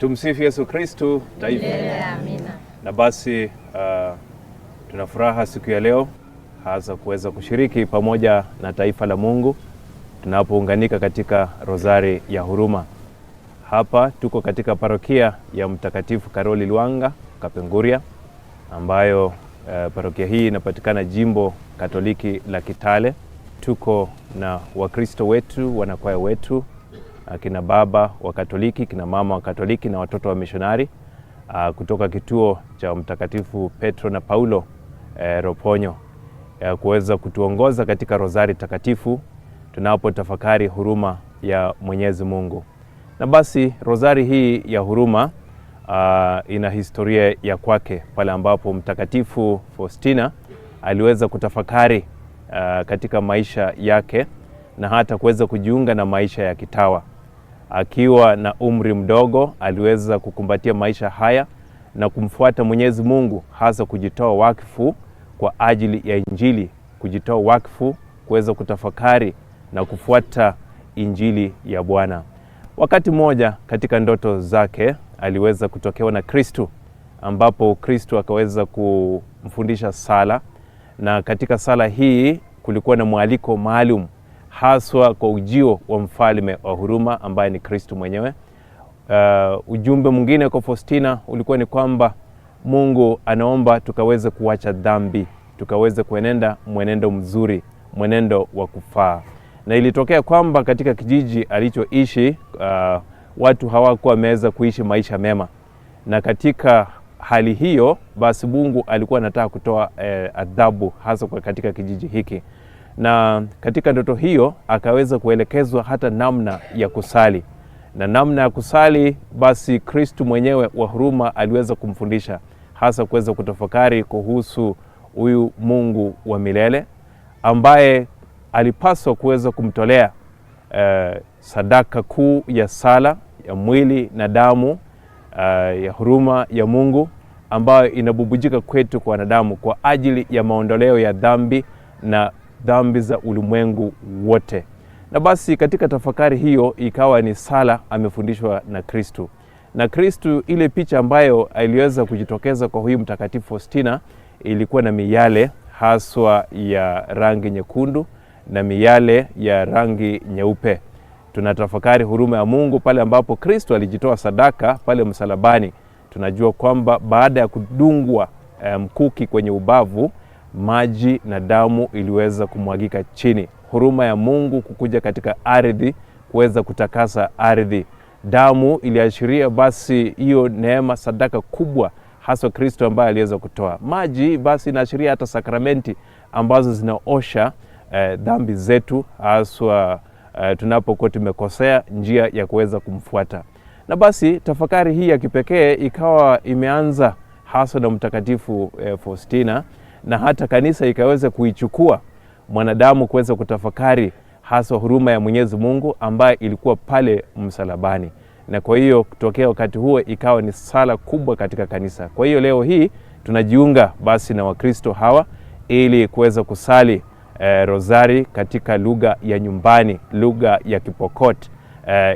Tumsifu Yesu Kristo. Amina. Na basi tuna furaha siku ya leo hasa kuweza kushiriki pamoja na taifa la Mungu tunapounganika katika Rozari ya Huruma. Hapa tuko katika parokia ya Mtakatifu Karoli Lwanga, Kapenguria, ambayo parokia hii inapatikana Jimbo Katoliki la Kitale. Tuko na Wakristo wetu, wanakwaya wetu, kina baba wa Katoliki, kina mama wa Katoliki na watoto wa mishonari kutoka kituo cha Mtakatifu Petro na Paulo Roponyo, kuweza kutuongoza katika Rozari takatifu tunapotafakari huruma ya Mwenyezi Mungu. Na basi Rozari hii ya huruma ina historia ya kwake, pale ambapo Mtakatifu Faustina aliweza kutafakari katika maisha yake na hata kuweza kujiunga na maisha ya kitawa. Akiwa na umri mdogo aliweza kukumbatia maisha haya na kumfuata Mwenyezi Mungu, hasa kujitoa wakfu kwa ajili ya Injili, kujitoa wakfu kuweza kutafakari na kufuata Injili ya Bwana. Wakati mmoja katika ndoto zake aliweza kutokewa na Kristo, ambapo Kristo akaweza kumfundisha sala, na katika sala hii kulikuwa na mwaliko maalum haswa kwa ujio wa mfalme wa huruma ambaye ni Kristo mwenyewe. Ujumbe mwingine kwa Faustina ulikuwa ni kwamba Mungu anaomba tukaweze kuacha dhambi, tukaweze kuenenda mwenendo mzuri, mwenendo wa kufaa. Na ilitokea kwamba katika kijiji alichoishi watu hawakuwa wameweza kuishi maisha mema, na katika hali hiyo basi Mungu alikuwa anataka kutoa adhabu hasa katika kijiji hiki. Na katika ndoto hiyo akaweza kuelekezwa hata namna ya kusali, na namna ya kusali basi Kristo mwenyewe wa huruma aliweza kumfundisha, hasa kuweza kutafakari kuhusu huyu Mungu wa milele ambaye alipaswa kuweza kumtolea sadaka kuu ya sala ya mwili na damu ya huruma ya Mungu, ambayo inabubujika kwetu kwa wanadamu kwa ajili ya maondoleo ya dhambi na dhambi za ulimwengu wote. Na basi katika tafakari hiyo ikawa ni sala amefundishwa na Kristo. Na Kristo, ile picha ambayo aliweza kujitokeza kwa huyu Mtakatifu Faustina ilikuwa na miale haswa ya rangi nyekundu na miale ya rangi nyeupe. Tunatafakari huruma ya Mungu pale ambapo Kristo alijitoa sadaka pale msalabani. Tunajua kwamba baada ya kudungwa mkuki kwenye ubavu, maji na damu iliweza kumwagika chini. Huruma ya Mungu kukuja katika ardhi, kuweza kutakasa ardhi. Damu iliashiria basi hiyo neema, sadaka kubwa hasa Kristo ambaye aliweza kutoa. Maji basi inaashiria hata sakramenti ambazo zinaosha dhambi zetu, hasa tunapokuwa tumekosea njia ya kuweza kumfuata. Na basi tafakari hii ya kipekee ikawa imeanza hasa na Mtakatifu Faustina, na hata kanisa ikaweza kuichukua mwanadamu kuweza kutafakari hasa huruma ya Mwenyezi Mungu ambaye ilikuwa pale msalabani. Na kwa hiyo kutokea wakati huo ikawa ni sala kubwa katika kanisa. Kwa hiyo leo hii tunajiunga basi na Wakristo hawa ili kuweza kusali Rozari katika lugha ya nyumbani, lugha ya Kipokot.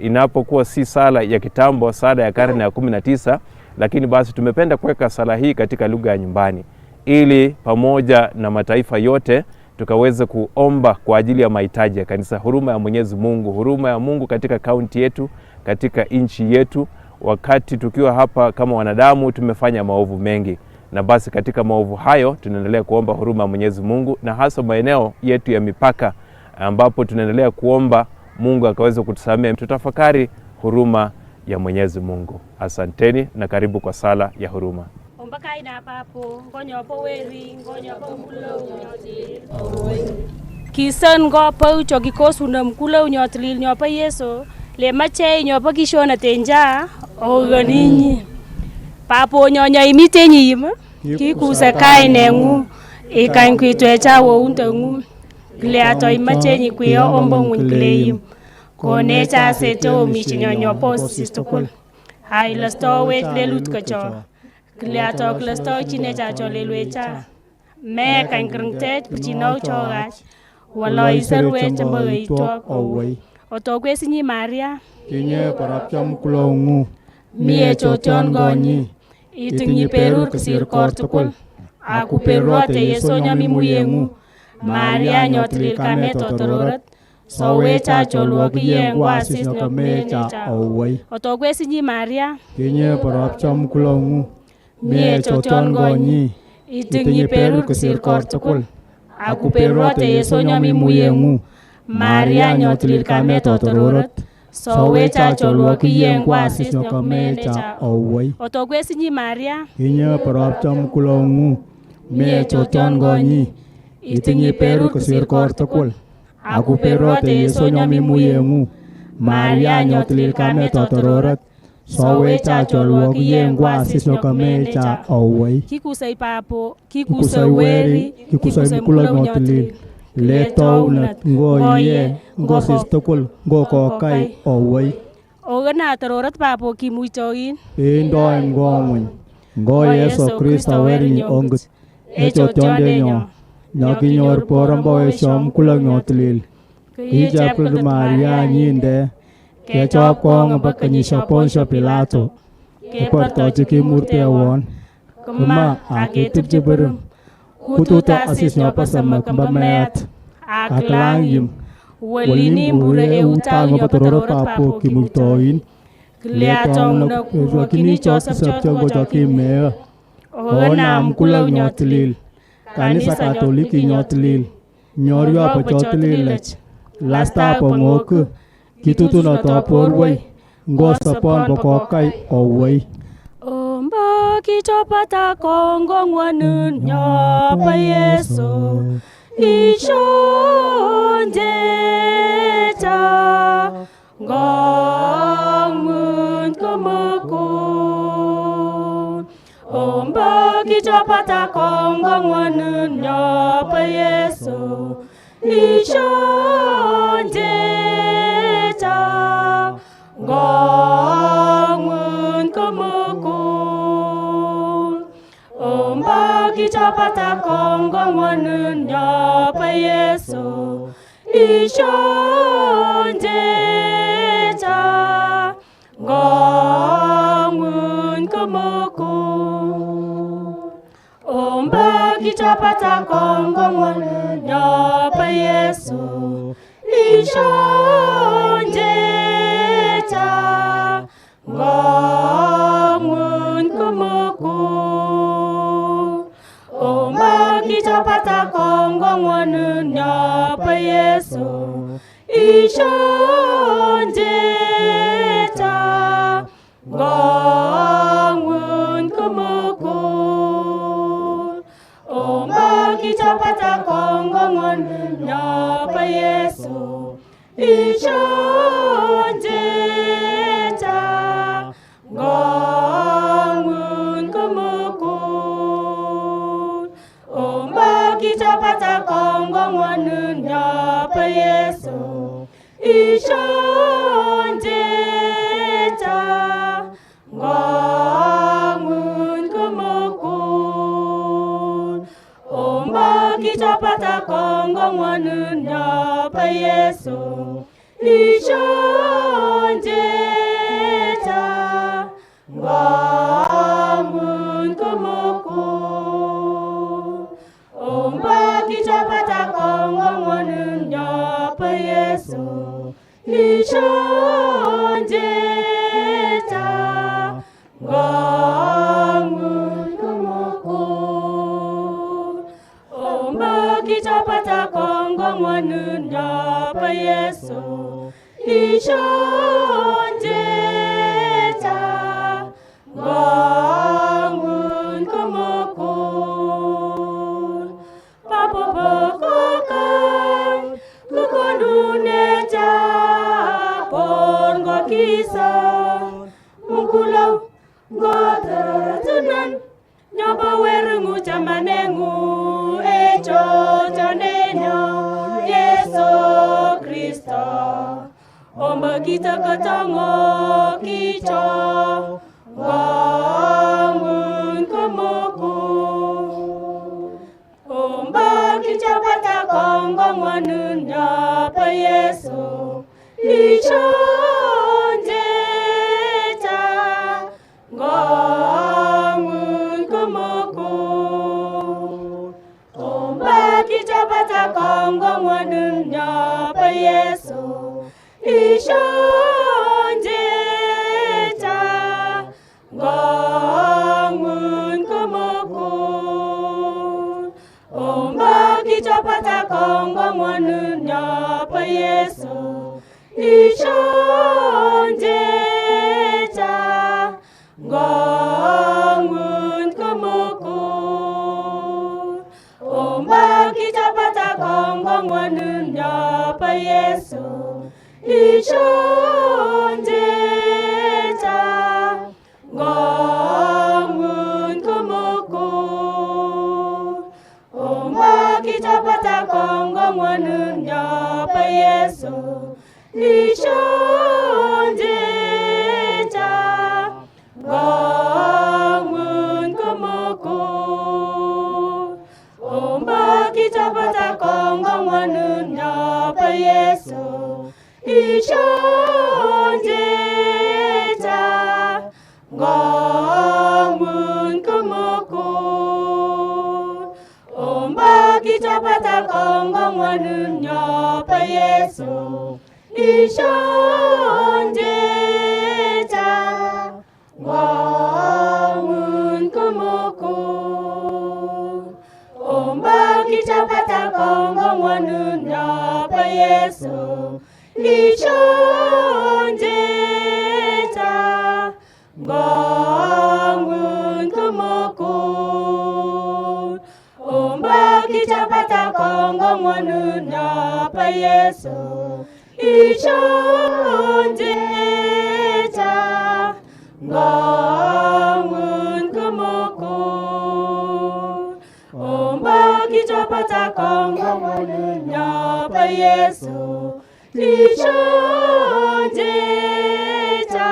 Inapokuwa si sala ya kitambo, sala ya karne ya 19, lakini basi tumependa kuweka sala hii katika lugha ya nyumbani ili pamoja na mataifa yote tukaweze kuomba kwa ajili ya mahitaji ya kanisa, huruma ya Mwenyezi Mungu, huruma ya Mungu katika kaunti yetu, katika nchi yetu, wakati tukiwa hapa kama wanadamu tumefanya maovu mengi. Na basi katika maovu hayo tunaendelea kuomba huruma ya Mwenyezi Mungu, na hasa maeneo yetu ya mipaka ambapo tunaendelea kuomba Mungu akaweze kutusamea. Tutafakari huruma ya Mwenyezi Mungu. Asanteni na karibu kwa sala ya huruma. Ombaka ina papo ngonyo po weri ngonyo po mkulo unyoti kisan ngo po choki kosuna mkulo unyoti nyopa Yesu le mache nyopa kishona tenja oganinyi papo nyonya imitenyi yima kikusa kainengu ikankitwecha wo untengu le ato imache kwiyo ombongu nkleim konecha seto michinyo po sistokul hai lasto wet le lutkacho Kliato klasto chine cha cholelwecha me kankrngtet pchino chogach walo iserwe chemboito owei otokwe sinyi Maria kinye parapcham kulongu Mie chotion gonyi. Itinyi perur kesir kortukul. Aku peruate Yeso nyomi muyengu. Maria nyotlil kame totororet. Sowe cha cholwo kiyeng wasis nyokame cha awai. Otogwesi nyi Maria. Kinye porop chom kulongu. Mie chotion gonyi. Itinyi perur kesir kortukul. Aku peruate Yeso nyomi muyengu. Maria nyotlil kame totororet. Sowe cha cholwo kiyeng wasis nyokame cha awai. Otogwesi nyi Maria. Kinye porop chom kulongu. Mie chotion gonyi. Itinyi perur kesir kortukul. Aku peruate Yeso nyomi muyengu. Maria nyotlil kame totororet. Sowe cha cholwo kiyeng wasis nyokame cha awai. Kikusay papo, kikusay weri, Kikusay mkulog nyotlil. Leto unat ngoye ngosis tukul ngokokay awai. Ogana tororet papo kimuitoin. Indo ngomwen. Ngo Yeso Kristo weri ongut. Echo tionde nyo. Nyokinyor porombo Yeso mkulog nyotlil. Kijapul Maria nyinde. Kechop kong bakanyisha Ponsyo Pilato. Keparto chikimurte awon. Kuma akitip jiberum. Kututa asis nyopa sama kembamayat. Aklangim. Walini mbure utang ngopatororo papo kimuktoin. Kliatong na wakini chosap chongo chokimea. Ona mkulag nyotlil. Kanisa Katoliki nyotlil. Nyoryo apa chotlilech. Lasta apa ngoku. Kitutu na toporway. Ngo sapon bokokay away. Omba kichopata kongong wanun nyopa Yeso. Ishonjeta ngongmun kumukun. Omba kichopata kongong wanun nyopa Yeso. Ishonjeta ngongmun kumukun. Omba kichopata kongong wanun nyopa Yeso. Ishonjeta ngongmun kumukun. Omba kichopata kongong wanun nyopa Yeso. Ishonjeta ngongmun kumukun. Omba kichopata kongong wanun nyopa Yeso. Ishonjeta ngongmun kumukun. Omba kichopata kongong wanun nyopa Yeso. Ishonjeta ngongmun kumukun. Omba kichopata kongong wanun nyopa Yeso. Ishonjeta ngongmun kumukun. Omba kichopata kongong wanun nyopa Yeso. Ishonjeta ngongmun kumukun. Omba kichopata kongong wanun nyopa Yeso. Ishonjeta ngongmun kumukun. Omba kichopata kongong wanun nyopa Yeso. Ishonjeta ngongmun kumukun. Papo bokokan kukonduneja pon gokisan. Mungkulau goteratunan nyoba werungu jamanengu echo jonenyo Yeso Kristo. Omba kita ketongo kicho ngongmun kumukun. Omba kichopata kongong wanun nyopa Yeso. Ishonjeta kichapata kongo mwanunya pa Yesu ishonjeta gongun kumukul omba kichapata kongo mwanunya pa Yesu ishonjeta gongun kumukul omba kichapata kongo mwanunya pa Yesu ishonjeta gongun kumukul omba kichapata kongo mwanunya pa Yesu ishonjeta gongun kumukul omba kichapata kongo mwanunya pa Yesu ishonjeta gongun kumukul omba kichapata kongo mwanunya pa Yesu ishonjeta gongun kumukul omba kichapata kongo mwanunya pa Yesu ishonjeta gongun kumukul omba kichapata kongo mwanunya pa Yesu ishonjeta gongun kumukul omba kichapata kongo mwanunya pa Yesu ishonjeta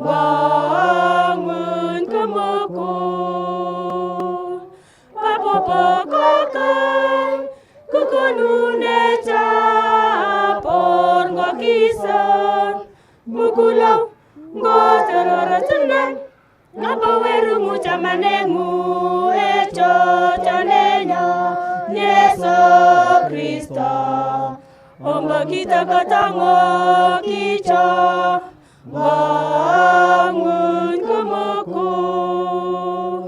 gongun kumukul papopokokan kukununeta por ngokisan mukulaw ngotororotunan ngapaweru muchamanengu echo chanenya Yesu Kristo omba kita katango kicho gongun kumukul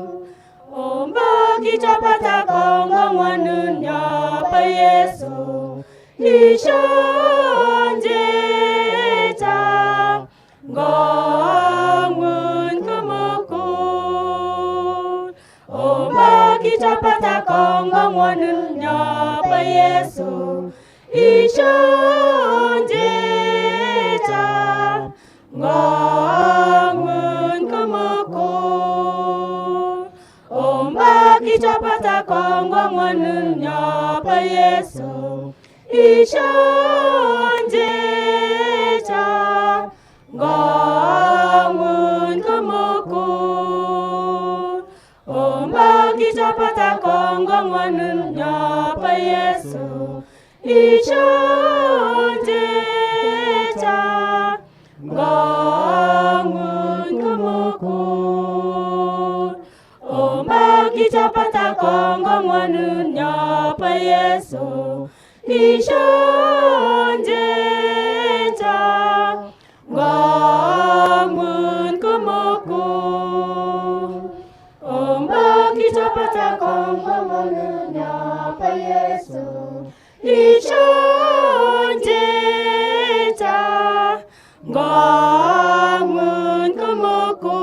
omba kichapata kongo mwanunya pa Yesu ishonjeta gongun kumukul omba kichapata kongo mwanunya pa Yesu ishonjeta gongun kumukul omba kichapata kongo mwanunya pa Yesu ishonjeta gongun kumukul omba kichapata kongo mwanunya pa Yesu ishonjeta gongun kumukul omba kichapata kongo mwanunya pa Yesu ishonjeta gongun kumukul omba kichapata kongo mwanunya pa Yesu ishonjeta gongun kumukul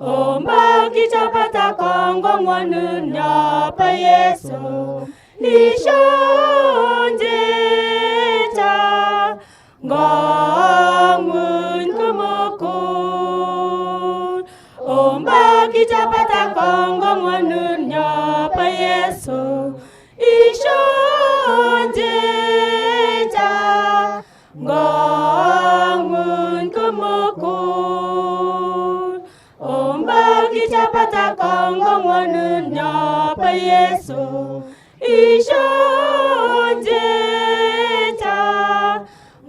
omba kichapata kongo mwanunya pa Yesu ishonjeta gongun kumukul omba kichapata kongo mwanunya pa Yesu ishonjeta gongun kumukul omba kichapata kongo mwanunya pa Yesu ishonjeta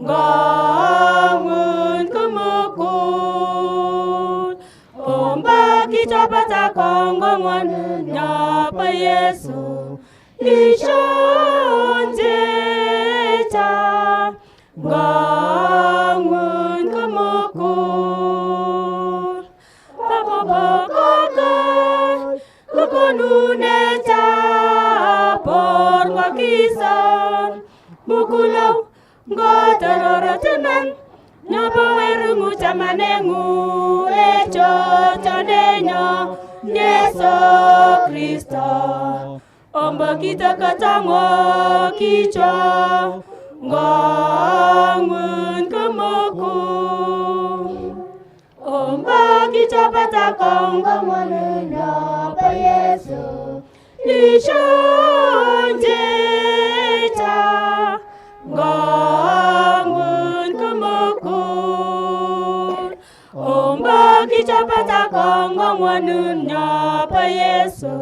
gongun kumukul omba kichapata pata kongongwan nyapa Yesu ishonjecha ngangun kamukul papapakai kukununecha porwa kisan mukulau ngotaroratinan nyapa werungu chamanengu echo chandenyo Yesu Kristo omba kita katango kicho ngangun kemuku omba kita patakonggongan nyapa Yesu ishonjecha ngangun kemuku omba kita patakonggongan nyapa Yesu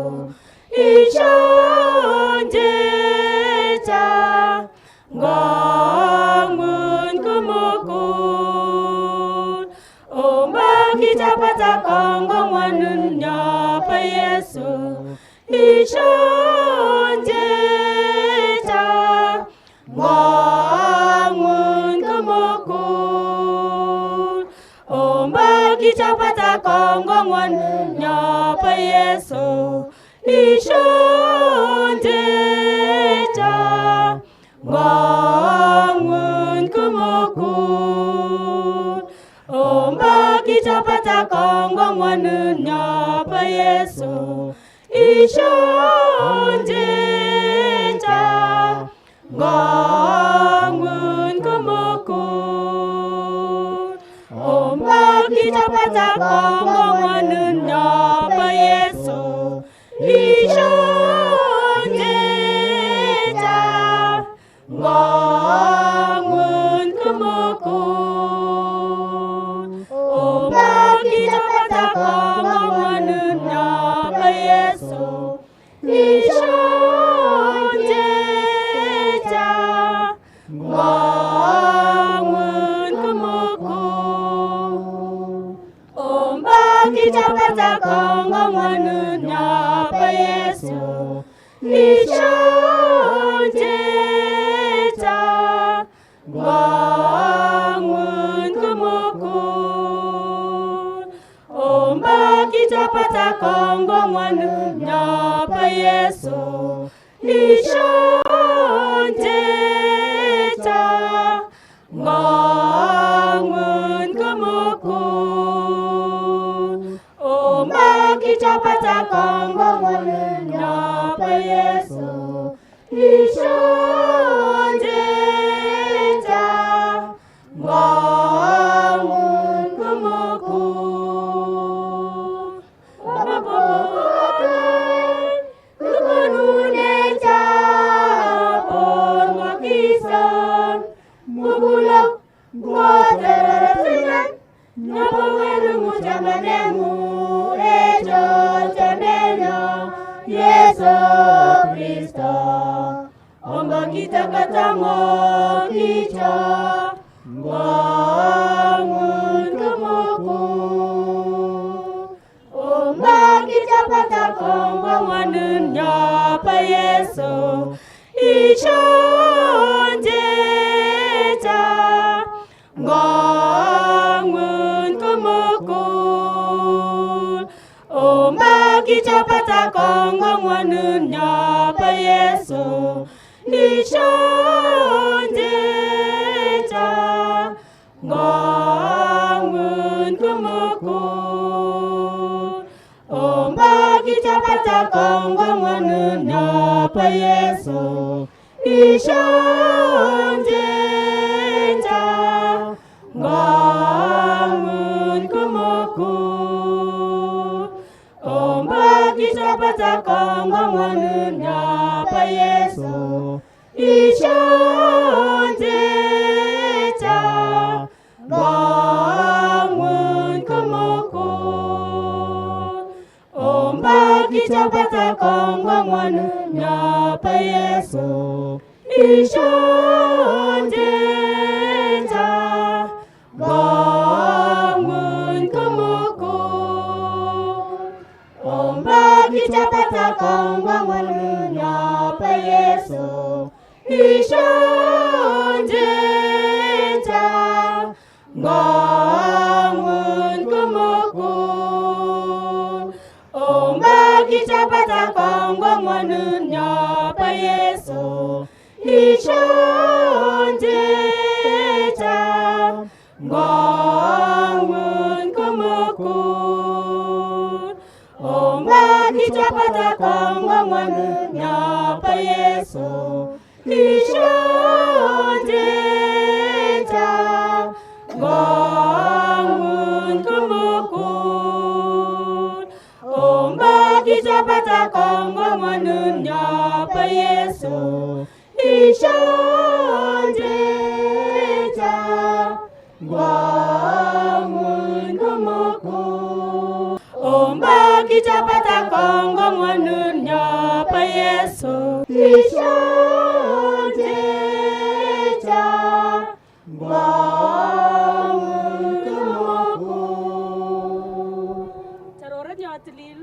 ishonjecha ngangun kumukul omba kita patakonggongan nyapa Yesu ishonjecha ngangun kumukul omba kita patakonggongan nyapa Yesu ishonjecha ngangun kumukul omba kita patakonggongan nyapa Yesu ishonjecha ngangun kumukul omba kita patakonggongan nyapa Yesu ishonjecha ngangun kumukul omba kita patakonggongan nyapa Yesu ishonjecha ngangun kumukul omba kita patakonggongan nyapa Yesu ishonjecha ngangun kumukul omba kita patakonggongan nyapa Yesu ishonjecha ngangun kumukul omba kita patakonggongan nyapa Yesu ishonjecha ngangun kumukul papapakai kukununecha porwa kisan mukulau ngotaroratinan nyapa werungu chamanengu echo chandenyo Yesu Kristo omba kita katango kicho ngangun kumukul omba kita patakonggongan nyapa Yesu ishonjecha ngangun kumukul omba kita patakonggongan nyapa Yesu ishonjecha ngangun kumukul omba kita patakonggongan nyapa Yesu ishonjecha ngangun kumukul omba kita patakonggongan nyapa Yesu ishonjecha ngangun kumukul omba kita patakonggongan nyapa Yesu ishonjecha ngangun kumukul kichapata kongwa mwanu nyapa Yesu ishonjeta ngongun kumukul omba kichapata kongwa mwanu nyapa Yesu ishonjeta ngongun kumukul omba kichapata kongwa mwanu nyapa Yesu ishonjeta ngongun kumukul omba kichapata kongwa mwanu nyapa Yesu ishonjeta ngongun kumukul omba kichapata kongwa mwanu nyapa Yesu ishonjeta ngongun kumukul Taroret nyotilil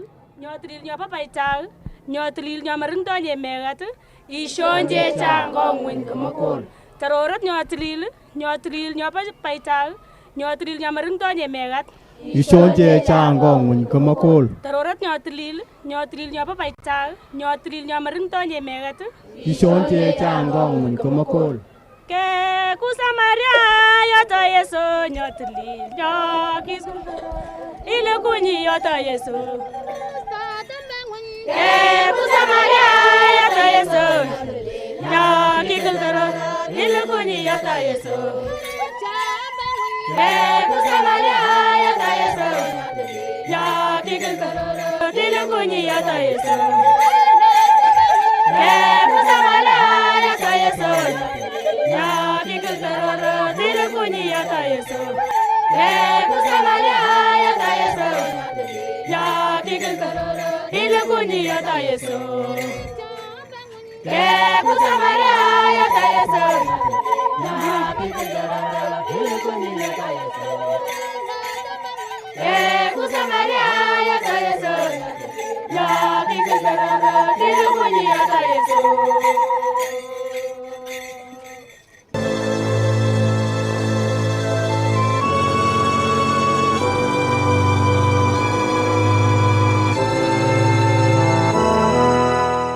nyopa paital nyotilil nyomaringdo nyemegat ishonjeta ngongun kumukul Taroret nyotilil nyopa paital nyotilil nyomaringdo nyemegat ishonjeta ngongun kumukul Taroret nyotilil nyopa paital nyotilil nyomaringdo nyemegat ishonjeta ngongun kumukul ke kusamaria yoto Yesu nyotilil nyokis ile kunyi yoto Yesu ke kusamaria yoto Yesu nyokikiltoro ile kunyi yoto Yesu ke kusamaria yoto Yesu nyokikiltoro ile kunyi yoto Yesu ke kusamaria yoto Yesu nyokikiltoro ile kunyi yoto Yesu ke kusamaria yoto Yesu nyokikiltoro ile kunyi yoto Yesu ke kusamaria yoto Yesu nyokikiltoro ile kunyi yoto Yesu ke kusamaria yoto Yesu nyokikiltoro ile kunyi yoto Yesu